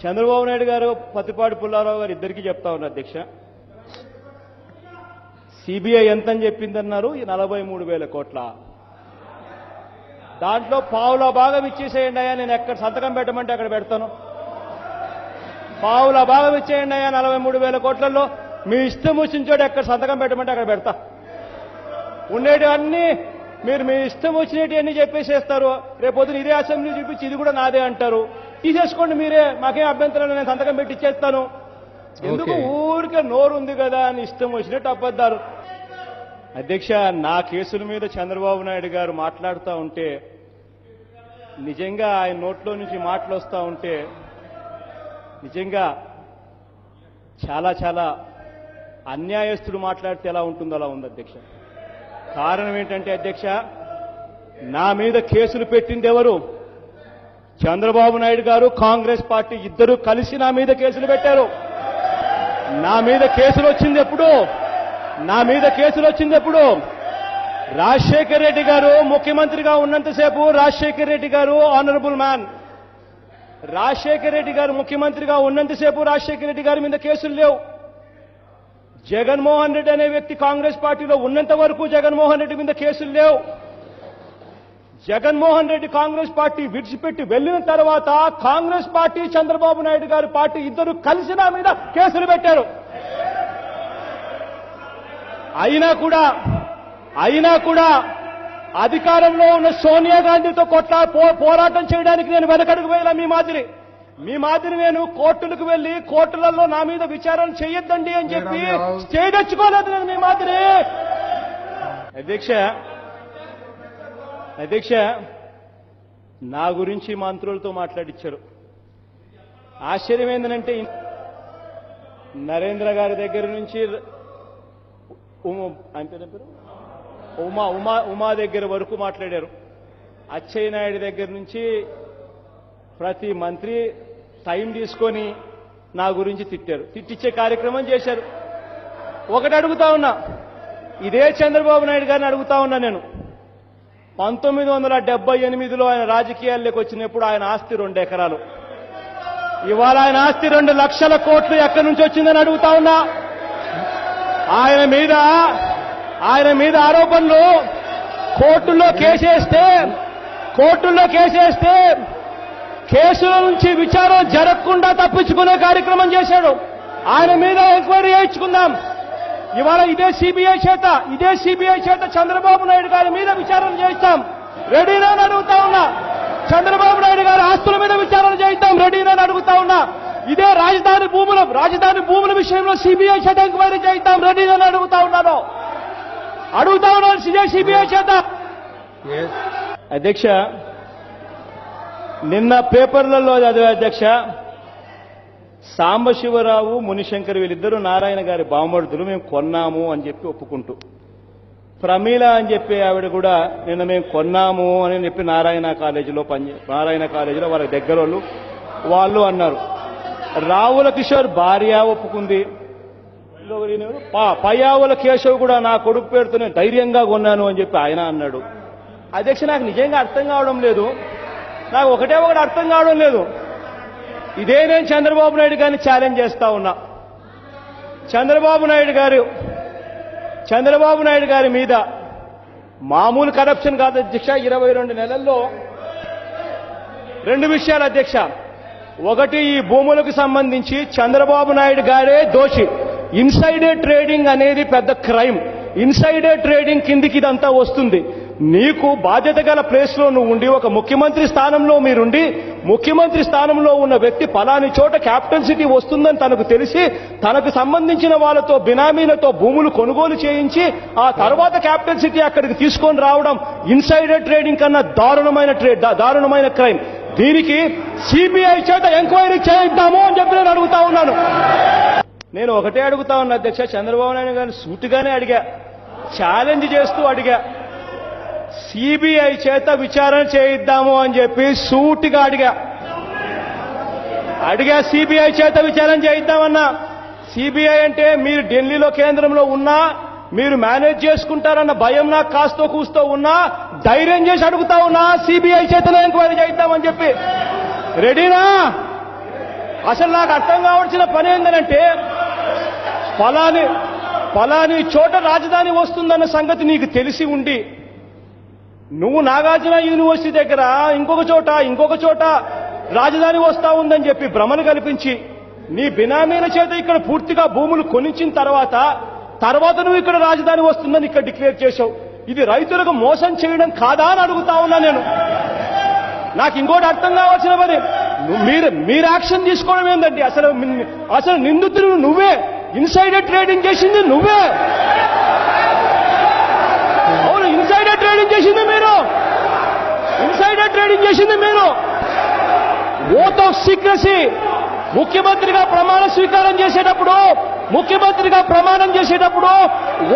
చంద్రబాబు నాయుడు గారు పత్తిపాటి పుల్లారావు గారు ఇద్దరికీ చెప్తా ఉన్నారు అధ్యక్ష. సిబిఐ ఎంతని చెప్పిందన్నారు? 43,000 కోట్ల. దాంట్లో పావుల భాగం ఇచ్చేసేయండి అయ్యా, నేను ఎక్కడ సంతకం పెట్టమంటే అక్కడ పెడతాను. పావుల భాగం ఇచ్చేయండి అయ్యా, 43,000 కోట్లలో మీ ఇష్టం వచ్చిన చోట ఎక్కడ సంతకం పెట్టమంటే అక్కడ పెడతా. ఉండేటివన్నీ మీరు మీ ఇష్టం వచ్చినట్టు అన్ని చెప్పేసేస్తారు. రేపొద్దున ఇదే అసెంబ్లీ చూపించి ఇది కూడా నాదే అంటారు. తీసేసుకోండి మీరే, మాకేం అభ్యంతరం, నేను సంతకం పెట్టి ఇచ్చేస్తాను. ఎందుకు ఊరికే నోరు ఉంది కదా అని ఇష్టం వచ్చినట్టు అబద్ధాలు. అధ్యక్ష, నా కేసుల మీద చంద్రబాబు నాయుడు గారు మాట్లాడుతూ ఉంటే, నిజంగా ఆయన నోట్లో నుంచి మాటలు వస్తూ ఉంటే నిజంగా చాలా చాలా అన్యాయస్తుడు మాట్లాడితే ఎలా ఉంటుందో అలా ఉంది అధ్యక్ష. కారణం ఏంటంటే అధ్యక్ష, నా మీద కేసులు పెట్టింది ఎవరు? చంద్రబాబు నాయుడు గారు, కాంగ్రెస్ పార్టీ ఇద్దరు కలిసి నా మీద కేసులు పెట్టారు. నా మీద కేసులు వచ్చింది ఎప్పుడు? రాజశేఖర రెడ్డి గారు ముఖ్యమంత్రిగా ఉన్నంతసేపు రాజశేఖర రెడ్డి గారు ఆనరబుల్ మ్యాన్. రాజశేఖర రెడ్డి గారు ముఖ్యమంత్రిగా ఉన్నంతసేపు రాజశేఖర రెడ్డి గారి మీద కేసులు లేవు. జగన్మోహన్ రెడ్డి అనే వ్యక్తి కాంగ్రెస్ పార్టీలో ఉన్నంత వరకు జగన్మోహన్ రెడ్డి మీద కేసులు లేవు. జగన్మోహన్ రెడ్డి కాంగ్రెస్ పార్టీ విడిచిపెట్టి వెళ్లిన తర్వాత కాంగ్రెస్ పార్టీ, చంద్రబాబు నాయుడు గారి పార్టీ ఇద్దరు కలిసి నా మీద కేసులు పెట్టారు. అయినా కూడా అధికారంలో ఉన్న సోనియా గాంధీతో పోరాటం చేయడానికి నేను వెనకడుగు వేయాల. మీ మాదిరి నేను కోర్టులకు వెళ్లి కోర్టులలో నా మీద విచారణ చేయొద్దండి అని చెప్పి స్టే తెచ్చుకోలేదు నేను మీ మాదిరి. అధ్యక్ష, నా గురించి మంత్రులతో మాట్లాడిచ్చారు. ఆశ్చర్యం ఏంటంటే, నరేంద్ర గారి దగ్గర నుంచి ఉమా దగ్గర వరకు మాట్లాడారు. అచ్చెయ్య నాయుడు దగ్గర నుంచి ప్రతి మంత్రి టైం తీసుకొని నా గురించి తిట్టారు. తిట్టించే కార్యక్రమం చేశారు. ఒకటి అడుగుతా ఉన్నా, ఇదే చంద్రబాబు నాయుడు గారిని అడుగుతా ఉన్నా నేను. 1978లో ఆయన రాజకీయాల్లోకి వచ్చినప్పుడు ఆయన ఆస్తి 2 ఎకరాలు. ఇవాళ ఆయన ఆస్తి 2 లక్షల కోట్లు ఎక్కడి నుంచి వచ్చిందని అడుగుతా ఉన్నా. ఆయన మీద ఆరోపణలు కోర్టుల్లో కేసేస్తే కేసుల నుంచి విచారణ జరగకుండా తప్పించుకునే కార్యక్రమం చేశాడు. ఆయన మీద ఎంక్వైరీ చేయించుకుందాం. ఇవాళ ఇదే సిబిఐ చేత చంద్రబాబు నాయుడు గారి మీద విచారణ చేయిస్తాం. రెడీనా అని అడుగుతా ఉన్నా. చంద్రబాబు నాయుడు గారి ఆస్తుల మీద విచారణ చేయిస్తాం. రెడీనా అని అడుగుతా ఉన్నా. ఇదే రాజధాని భూముల విషయంలో సిబిఐ చేత ఎంక్వైరీ చేయిస్తాం. రెడీనా అని అడుగుతా ఉన్నాను. ఇదే సిబిఐ చేత. అధ్యక్ష, నిన్న పేపర్లలో చదివే అధ్యక్ష, సాంబశివరావు, మునిశంకర్ వీళ్ళిద్దరూ నారాయణ గారి బామర్దులు, మేము కొన్నాము అని చెప్పి ఒప్పుకుంటూ, ప్రమీల అని చెప్పి ఆవిడ కూడా నిన్న మేము కొన్నాము అని చెప్పి నారాయణ కాలేజీలో వాళ్ళ దగ్గర వాళ్ళు అన్నారు. రావుల కిషోర్ భార్య ఒప్పుకుంది. పయ్యావుల కేశవ్ కూడా నా కొడుకు పేరుతో నేను ధైర్యంగా కొన్నాను అని చెప్పి ఆయన అన్నాడు. అధ్యక్ష, నాకు నిజంగా అర్థం కావడం లేదు. ఒకటి అర్థం కావడం లేదు. ఇదే నేను చంద్రబాబు నాయుడు గారిని ఛాలెంజ్ చేస్తా ఉన్నా. చంద్రబాబు నాయుడు గారి మీద మామూలు కరప్షన్ కాదు అధ్యక్ష. 22 నెలల్లో 2 విషయాలు అధ్యక్ష. ఒకటి, ఈ భూములకు సంబంధించి చంద్రబాబు నాయుడు గారే దోషి. ఇన్సైడర్ ట్రేడింగ్ అనేది పెద్ద క్రైమ్. ఇన్సైడర్ ట్రేడింగ్ కిందికి ఇదంతా వస్తుంది. నీకు బాధ్యత గల ప్లేస్ లో నువ్వు ఉండి, ఒక ముఖ్యమంత్రి స్థానంలో మీరుండి, ముఖ్యమంత్రి స్థానంలో ఉన్న వ్యక్తి పలాని చోట క్యాపిటల్ సిటీ వస్తుందని తనకు తెలిసి, తనకు సంబంధించిన వాళ్ళతో బినామీలతో భూములు కొనుగోలు చేయించి ఆ తర్వాత క్యాపిటల్ సిటీ అక్కడికి తీసుకొని రావడం ఇన్సైడర్ ట్రేడింగ్ కన్నా దారుణమైన క్రైమ్. దీనికి సిబిఐ చేత ఎంక్వైరీ చేయిద్దాము అని చెప్పి నేను అడుగుతా ఉన్నాను. నేను ఒకటే అడుగుతా ఉన్నా అధ్యక్ష, చంద్రబాబు నాయుడు గారిని సూటిగానే అడిగా, ఛాలెంజ్ చేస్తూ అడిగా, సిబిఐ చేత విచారణ చేయిద్దాము అని చెప్పి సూటిగా అడిగా. సిబిఐ చేత విచారణ చేయిద్దామన్నా. సిబిఐ అంటే మీరు ఢిల్లీలో కేంద్రంలో ఉన్నా మీరు మేనేజ్ చేసుకుంటారన్న భయం నాకు కాస్తో కూస్తో ఉన్నా ధైర్యం చేసి అడుగుతా ఉన్నా, సిబిఐ చేతనే ఎంక్వైరీ చేయిద్దామని చెప్పి. రెడీనా? అసలు నాకు అర్థం కావాల్సిన పని ఏంటంటే ఫలాని చోట రాజధాని వస్తుందన్న సంగతి నీకు తెలిసి ఉండి నువ్వు నాగార్జున యూనివర్సిటీ దగ్గర ఇంకొక చోట రాజధాని వస్తా ఉందని చెప్పి భ్రమను కల్పించి నీ బినామీల చేత ఇక్కడ పూర్తిగా భూములు కొనించిన తర్వాత నువ్వు ఇక్కడ రాజధాని వస్తుందని ఇక్కడ డిక్లేర్ చేశావు. ఇది రైతులకు మోసం చేయడం కాదా అని అడుగుతా ఉన్నా నేను. నాకు ఇంకోటి అర్థం కావాల్సిన పని మీరు యాక్షన్ తీసుకోవడం ఏంటండి? అసలు నిందితులు నువ్వే, ఇన్సైడర్ ట్రేడింగ్ చేసింది నువ్వే. అవును, ఇన్సైడర్ ట్రేడింగ్ చేసింది మీరు. Oath of secrecy. ముఖ్యమంత్రిగా ప్రమాణ స్వీకారం చేసేటప్పుడు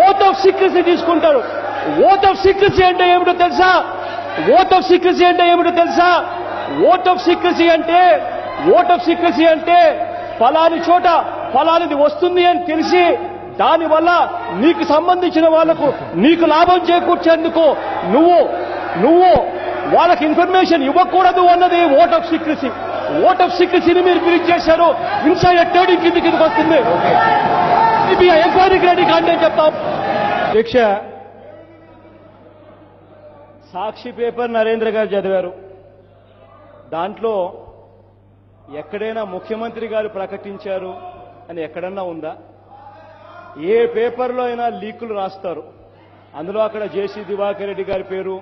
ఓత్ ఆఫ్ సీక్రసీ తీసుకుంటారు. ఓత్ ఆఫ్ సీక్రసీ అంటే ఏమిటో తెలుసా? ఓత్ ఆఫ్ సీక్రసీ అంటే ఫలాని చోట ఫలానిది వస్తుంది అని తెలిసి దానివల్ల నీకు సంబంధించిన వాళ్లకు నీకు లాభం చేకూర్చేందుకు నువ్వు వాళ్ళకి ఇన్ఫర్మేషన్ ఇవ్వకూడదు అన్నది oath of secrecy. Oath of సీక్రసీని మీరు బ్రీచ్ చేశారు. ఇన్సైడర్ ట్రేడింగ్ కిందకి వస్తుంది. ఎంక్వైరీకి రెడీ కాంటే చెప్తాం. అధ్యక్ష, సాక్షి పేపర్ నరేంద్ర గారు చదివారు. దాంట్లో ఎక్కడైనా ముఖ్యమంత్రి గారు ప్రకటించారు అని ఎక్కడన్నా ఉందా? ఏ పేపర్లో అయినా లీకులు రాస్తారు. అందులో అక్కడ జేసీ దివాకర్ రెడ్డి గారి పేరు,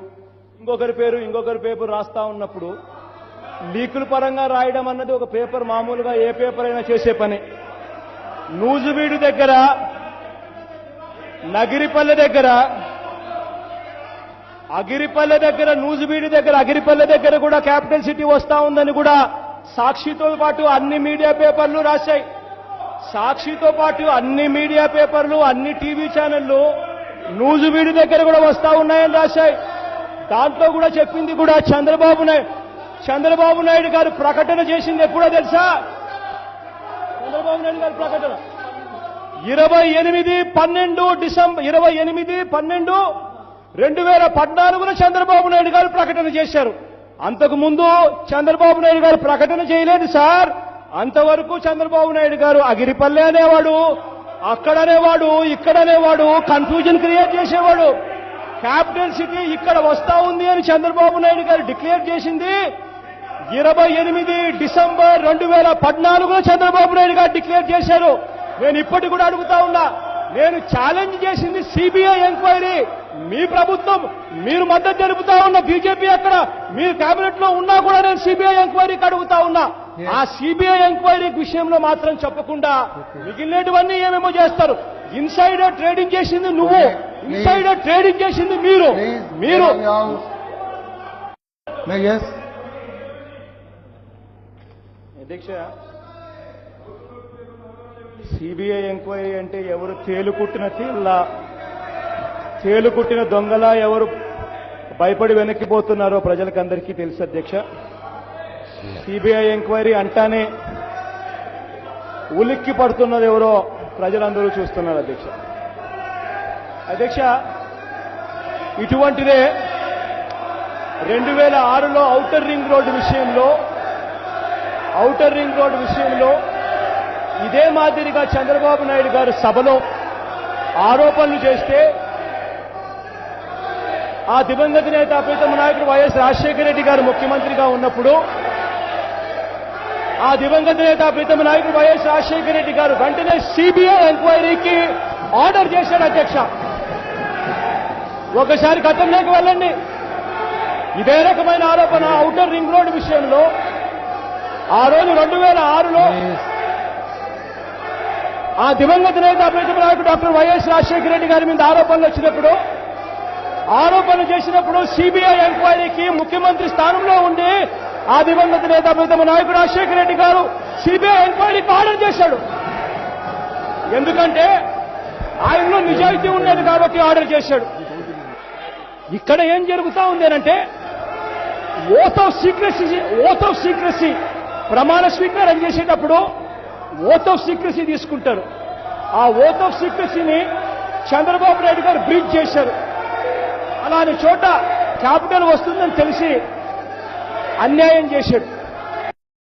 ఇంకొకరి పేరు రాస్తా ఉన్నప్పుడు లీకుల పరంగా రాయడం అన్నది ఒక పేపర్ మామూలుగా ఏ పేపర్ అయినా చేసే పని. నూజువీడు దగ్గర, నగిరిపల్లె దగ్గర, నూజువీడు దగ్గర అగిరిపల్లె దగ్గర కూడా క్యాపిటల్ సిటీ వస్తా ఉందని కూడా సాక్షితో పాటు అన్ని మీడియా పేపర్లు రాశాయి. అన్ని టీవీ ఛానళ్లు నూజువీడు దగ్గర కూడా వస్తా ఉన్నాయని రాశాయి. దాంట్లో కూడా చెప్పింది కూడా చంద్రబాబు నాయుడు గారు ప్రకటన చేసింది ఎప్పుడో తెలుసా? చంద్రబాబు నాయుడు గారు ప్రకటన 28/12/2014 చంద్రబాబు నాయుడు గారు ప్రకటన చేశారు. అంతకు ముందు చంద్రబాబు నాయుడు గారు ప్రకటన చేయలేదు సార్. అంతవరకు చంద్రబాబు నాయుడు గారు అగిరిపల్లె అనేవాడు, అక్కడనేవాడు, ఇక్కడనేవాడు, కన్ఫ్యూజన్ క్రియేట్ చేసేవాడు. క్యాపిటల్ సిటీ ఇక్కడ వస్తా ఉంది అని చంద్రబాబు నాయుడు గారు డిక్లేర్ చేసింది 28 డిసెంబర్ 2014 చంద్రబాబు నాయుడు గారు డిక్లేర్ చేశారు. నేను ఇప్పటికి కూడా అడుగుతా ఉన్నా, నేను ఛాలెంజ్ చేసింది సిబిఐ ఎంక్వైరీ. మీ ప్రభుత్వం, మీరు మద్దతు తెలుపుతా ఉన్న బీజేపీ అక్కడ మీరు కేబినెట్ లో ఉన్నా కూడా నేను సిబిఐ ఎంక్వైరీకి అడుగుతా ఉన్నా. ఆ సిబిఐ ఎంక్వైరీ విషయంలో మాత్రం చెప్పకుండా మిగిలినటువన్నీ ఏమేమో చేస్తారు. ఇన్సైడర్ ట్రేడింగ్ చేసింది నువ్వు, ఇన్సైడర్ ట్రేడింగ్ చేసింది మీరు. అధ్యక్ష, సిబిఐ ఎంక్వైరీ అంటే ఎవరు తేలుకుట్టిన దొంగలా ఎవరు భయపడి వెనక్కిపోతున్నారో ప్రజలకందరికీ తెలుసు అధ్యక్ష. సిబిఐ ఎంక్వైరీ అంటానే ఉలిక్కి పడుతున్నది ఎవరో ప్రజలందరూ చూస్తున్నారు అధ్యక్ష. ఇటువంటిదే 2006లో ఔటర్ రింగ్ రోడ్డు విషయంలో ఇదే మాదిరిగా చంద్రబాబు నాయుడు గారు సభలో ఆరోపణలు చేస్తే ఆ దివంగత నేత ప్రీతమ నాయకుడు వైఎస్ రాజశేఖర రెడ్డి గారు ముఖ్యమంత్రిగా ఉన్నప్పుడు వెంటనే సిబిఐ ఎంక్వైరీకి ఆర్డర్ చేశాడు అధ్యక్ష. ఒకసారి గతంలోకి వెళ్ళండి. ఇదే రకమైన ఆరోపణ ఔటర్ రింగ్ రోడ్డు విషయంలో ఆ రోజు 2006లో ఆ దివంగత నేత ప్రీతమ నాయకుడు డాక్టర్ వైఎస్ రాజశేఖర రెడ్డి గారి మీద ఆరోపణలు చేసినప్పుడు సిబిఐ ఎంక్వైరీకి ముఖ్యమంత్రి స్థానంలో ఉండి ఆ దివంగత నేత ప్రీతమ నాయకుడు రాజశేఖర రెడ్డి గారు సిబిఐ ఎంక్వైరీకి ఆర్డర్ చేశాడు. ఎందుకంటే ఆయనలో నిజాయితీ ఉండేది కాబట్టి ఆర్డర్ చేశాడు. ఇక్కడ ఏం జరుగుతా ఉంది అంటే ఓత్ ఆఫ్ సీక్రసీ ప్రమాణ స్వీకారం చేసేటప్పుడు ఓత్ ఆఫ్ సీక్రసీ తీసుకుంటారు. ఆ ఓత్ ఆఫ్ సీక్రసీని చంద్రబాబు నాయుడు గారు బ్రీచ్ చేశారు. అలాంటి చోట క్యాపిటల్ వస్తుందని తెలిసి అన్యాయం చేశాడు.